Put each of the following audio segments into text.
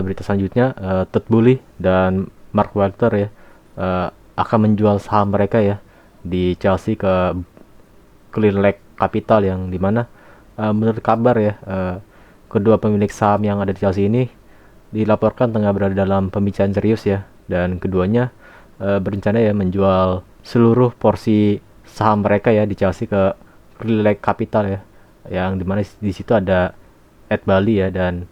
berita selanjutnya, Todd Boehly dan Mark Walter ya akan menjual saham mereka ya di Chelsea ke Clear Lake Capital, yang dimana menurut kabar ya kedua pemilik saham yang ada di Chelsea ini dilaporkan tengah berada dalam pembicaraan serius ya, dan keduanya berencana ya menjual seluruh porsi saham mereka ya di Chelsea ke Clear Lake Capital ya, yang dimana di situ ada Ed Bali ya. Dan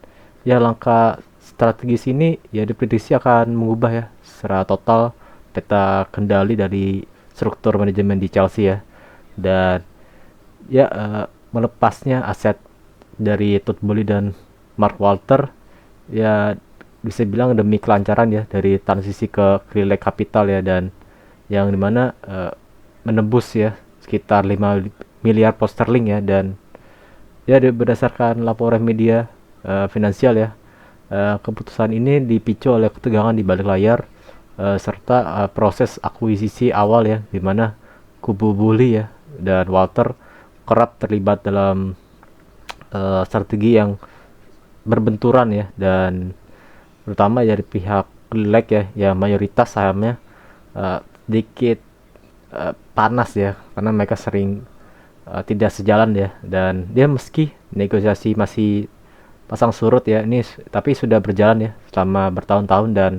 ya langkah strategis ini ya diprediksi akan mengubah ya secara total peta kendali dari struktur manajemen di Chelsea ya. Dan ya melepasnya aset dari Todd Boehly dan Mark Walter ya bisa bilang demi kelancaran ya dari transisi ke Clear Lake Capital ya, dan yang dimana menembus ya sekitar 5 miliar pound sterling ya. Dan ya berdasarkan laporan media finansial ya, keputusan ini dipicu oleh ketegangan di balik layar serta proses akuisisi awal ya, dimana kubu Boehly ya dan Walter kerap terlibat dalam strategi yang berbenturan ya, dan terutama dari pihak Lake ya yang mayoritas sahamnya sedikit panas ya karena mereka sering tidak sejalan ya. Dan dia meski negosiasi masih pasang surut ya ini, tapi sudah berjalan ya selama bertahun-tahun, dan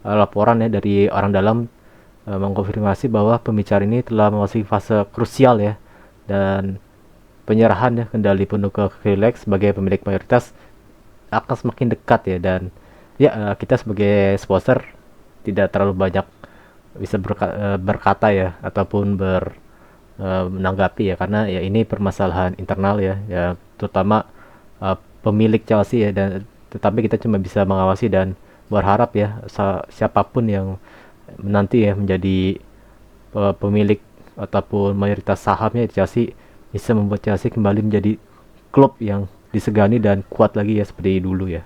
laporan ya dari orang dalam mengkonfirmasi bahwa pembicaraan ini telah memasuki fase krusial ya, dan penyerahan ya kendali penuh ke Relax sebagai pemilik mayoritas akan semakin dekat ya. Dan ya kita sebagai sponsor tidak terlalu banyak bisa berkata ya ataupun menanggapi ya, karena ya ini permasalahan internal ya, terutama pemilik Chelsea ya. Dan tetapi kita cuma bisa mengawasi dan berharap ya siapapun yang nanti ya menjadi pemilik ataupun mayoritas sahamnya di Chelsea bisa membuat Chelsea kembali menjadi klub yang disegani dan kuat lagi ya seperti dulu ya.